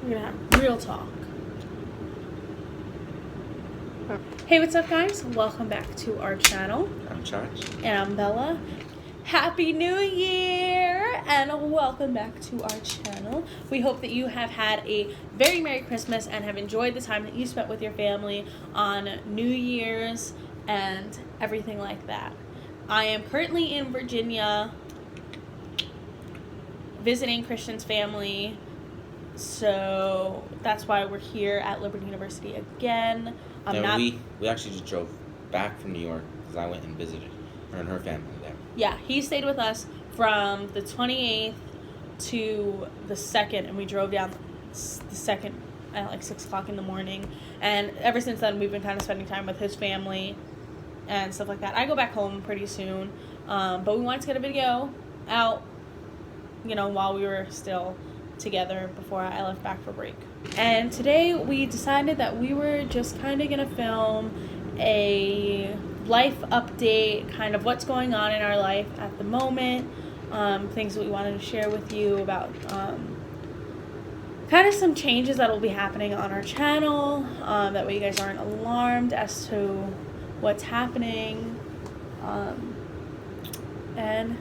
We're gonna have real talk. Hey, what's up, guys? Welcome back to our channel. I'm Chach. And I'm Bella. Happy New Year! And welcome back to our channel. We hope that you have had a very Merry Christmas and have enjoyed the time that you spent with your family on New Year's and everything like that. I am currently in Virginia visiting Christian's family, so that's why we're here at Liberty University again. We actually just drove back from New York because I went and visited her and her family there. Yeah, he stayed with us from the 28th to the 2nd, and we drove down the 2nd at like 6 o'clock in the morning. And ever since then, we've been kind of spending time with his family and stuff like that. I go back home pretty soon, but we wanted to get a video out, while we were still together before I left back for break. And today we decided that we were just kind of going to film a life update, kind of what's going on in our life at the moment, things that we wanted to share with you about kind of some changes that will be happening on our channel, that way you guys aren't alarmed as to what's happening, and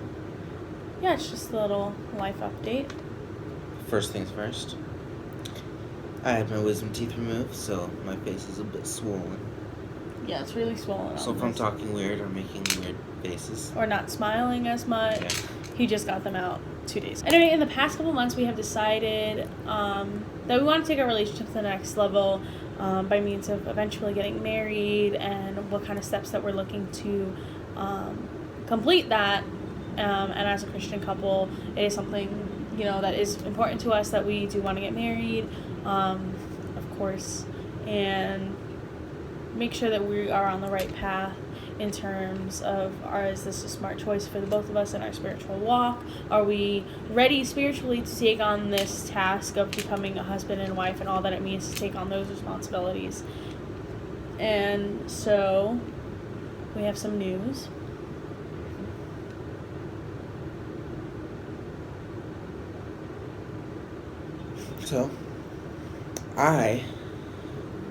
yeah, it's just a little life update. First things first, I had my wisdom teeth removed, so my face is a bit swollen. Yeah, it's really swollen. So if I'm talking weird or making weird faces, or not smiling as much, yeah. He just got them out 2 days. Anyway, in the past couple months, we have decided that we want to take our relationship to the next level by means of eventually getting married, and what kind of steps that we're looking to complete that. And as a Christian couple, it is something that is important to us, that we do want to get married, of course, and make sure that we are on the right path in terms of, is this a smart choice for the both of us in our spiritual walk? Are we ready spiritually to take on this task of becoming a husband and wife and all that it means to take on those responsibilities? And so we have some news. So I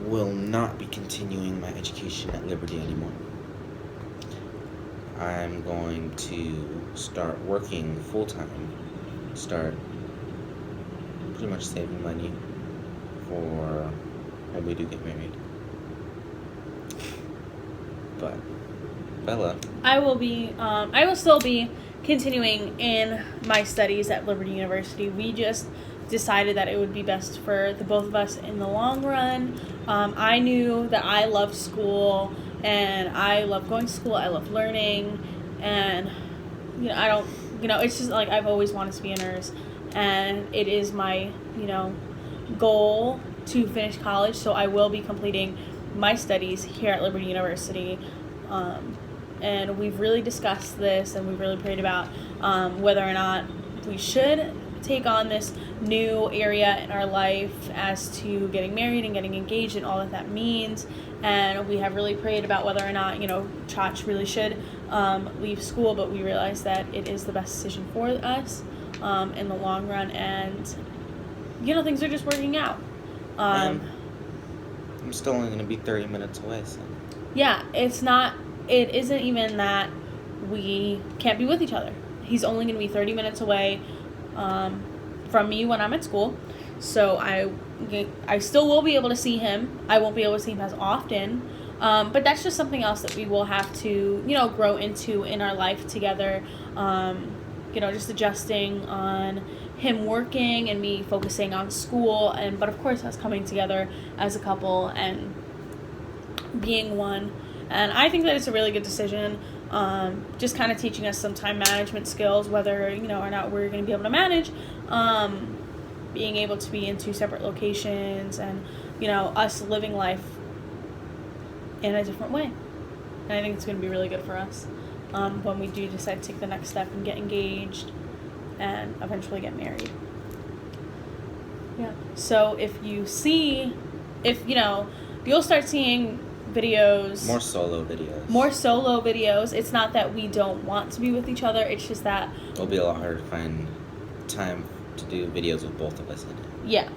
will not be continuing my education at Liberty anymore. I'm going to start working full-time, start pretty much saving money for when we do get married. But Bella, I will still be continuing in my studies at Liberty University. We just decided that it would be best for the both of us in the long run. I knew that I loved school, and I love going to school. I love learning, and it's just like I've always wanted to be a nurse, and it is my goal to finish college. So I will be completing my studies here at Liberty University, and we've really discussed this, and we've really prayed about whether or not we should take on this new area in our life as to getting married and getting engaged and all that means. And we have really prayed about whether or not chach really should leave school, but we realize that it is the best decision for us in the long run, and things are just working out. I'm still only going to be 30 minutes away, so yeah, it isn't even that we can't be with each other. He's only going to be 30 minutes away from me when I'm at school, so I still will be able to see him. I won't be able to see him as often, but that's just something else that we will have to grow into in our life together, just adjusting on him working and me focusing on school, but of course us coming together as a couple and being one. And I think that it's a really good decision, just kind of teaching us some time management skills, whether, or not we're going to be able to manage, being able to be in 2 separate locations, and, us living life in a different way. And I think it's going to be really good for us when we do decide to take the next step and get engaged and eventually get married. Yeah. So if you'll start seeing videos. More solo videos. It's not that we don't want to be with each other. It's just that it'll be a lot harder to find time to do videos with both of us in it. Yeah.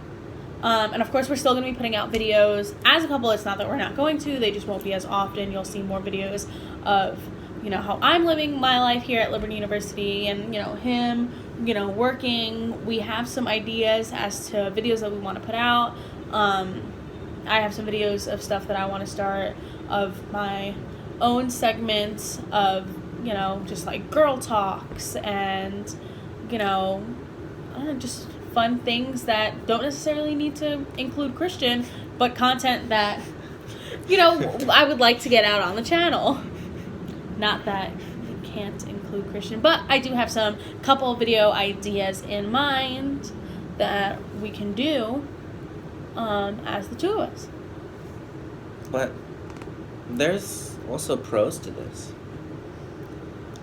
And of course, we're still going to be putting out videos as a couple. It's not that we're not going to. They just won't be as often. You'll see more videos of, how I'm living my life here at Liberty University and, him, working. We have some ideas as to videos that we want to put out. I have some videos of stuff that I want to start, of my own segments of, just like girl talks and, just fun things that don't necessarily need to include Christian, but content that, I would like to get out on the channel. Not that it can't include Christian, but I do have some couple video ideas in mind that we can do as the two of us. But there's also pros to this.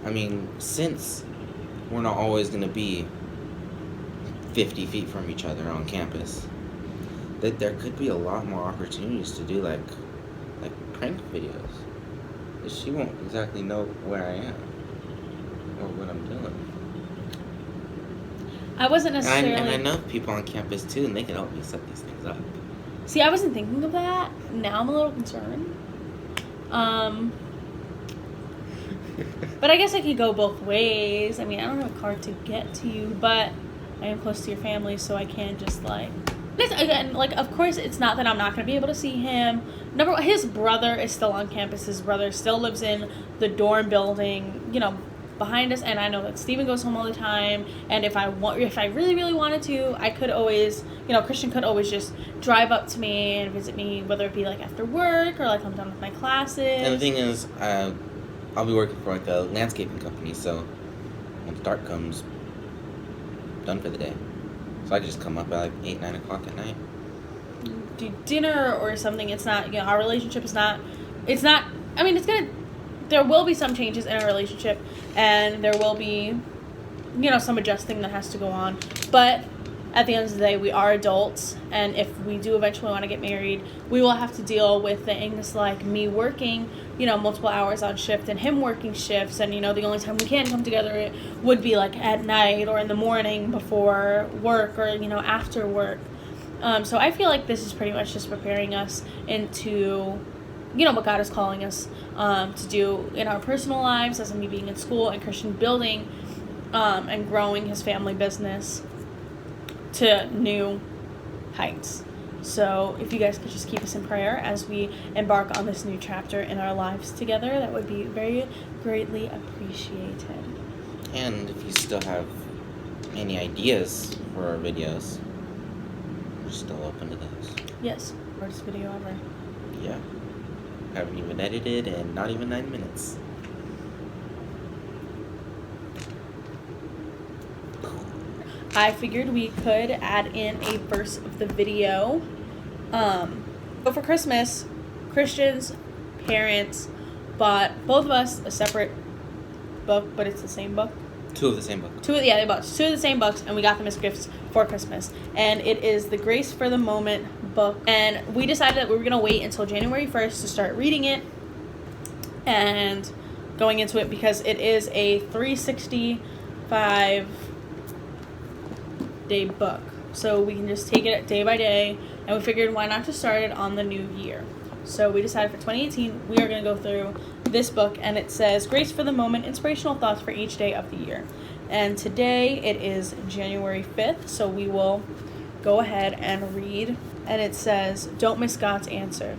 I mean, since we're not always going to be 50 feet from each other on campus, that there could be a lot more opportunities to do like prank videos. She won't exactly know where I am or what I'm doing. I wasn't necessarily... And I know people on campus too, and they can help me set these things up. See, I wasn't thinking of that. Now I'm a little concerned. But I guess I could go both ways. I mean, I don't have a car to get to you, but I am close to your family, so I can just again, of course, it's not that I'm not going to be able to see him. Number one, his brother is still on campus. His brother still lives in the dorm building, behind us. And I know that Steven goes home all the time. And if I really, really wanted to, I could always, Christian could always just drive up to me and visit me, whether it be after work or I'm done with my classes. And the thing is, I'll be working for a landscaping company, so when the dark comes, done for the day. So I can just come up at 8, 9 o'clock at night. Do dinner or something. It's not, our relationship is not, I mean, there will be some changes in our relationship, and there will be, some adjusting that has to go on. But at the end of the day, we are adults, and if we do eventually want to get married, we will have to deal with things like me working, multiple hours on shift and him working shifts, and, the only time we can come together would be at night or in the morning before work or, after work. So I feel like this is pretty much just preparing us into, what God is calling us to do in our personal lives, as me being in school and Christian building and growing his family business to new heights. So if you guys could just keep us in prayer as we embark on this new chapter in our lives together, that would be very greatly appreciated. And if you still have any ideas for our videos, we're still open to those. Yes, first video ever. Yeah. Haven't even edited and not even 9 minutes. I figured we could add in a verse of the video. But for Christmas, Christian's parents bought both of us a separate book, but it's the same book. Two of the same book. They bought two of the same books, and we got them as gifts for Christmas. And it is the Grace for the Moment book. And we decided that we were going to wait until January 1st to start reading it and going into it, because it is a 365 day book, so we can just take it day by day, and we figured why not just start it on the new year. So we decided for 2018 we are going to go through this book, and it says Grace for the Moment, inspirational thoughts for each day of the year. And today it is January 5th, so we will go ahead and read. And it says, don't miss God's answer.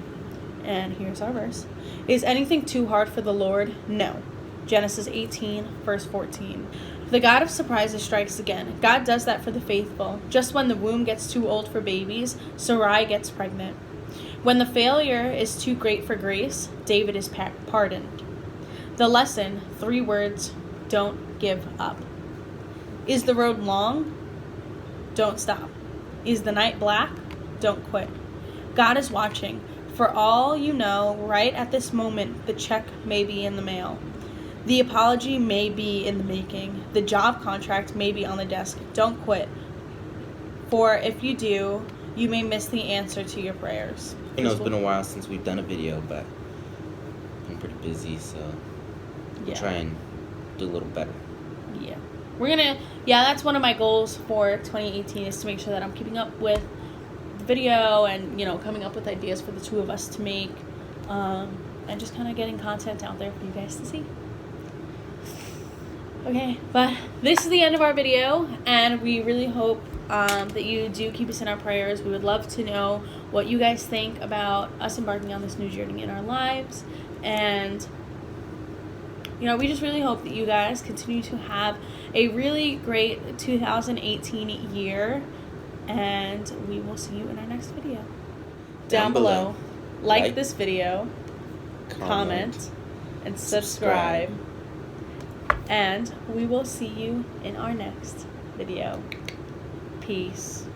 And here's our verse. Is anything too hard for the Lord? No. Genesis 18 verse 14. The God of surprises strikes again. God does that for the faithful. Just when the womb gets too old for babies, Sarai gets pregnant. When the failure is too great for grace, David is pardoned. The lesson, 3 words, don't give up. Is the road long? Don't stop. Is the night black? Don't quit. God is watching. For all you know, right at this moment, the check may be in the mail. The apology may be in the making. The job contract may be on the desk. Don't quit. For if you do, you may miss the answer to your prayers. I know it's been a while since we've done a video, but I'm pretty busy, so we'll try and do a little better. Yeah. That's one of my goals for 2018, is to make sure that I'm keeping up with video and, you know, coming up with ideas for the two of us to make, and just kind of getting content out there for you guys to see. Okay, but this is the end of our video, and we really hope that you do keep us in our prayers. We would love to know what you guys think about us embarking on this new journey in our lives, and you know, we just really hope that you guys continue to have a really great 2018 year, and we will see you in our next video. Down below, like this video, comment, and subscribe. And we will see you in our next video. Peace.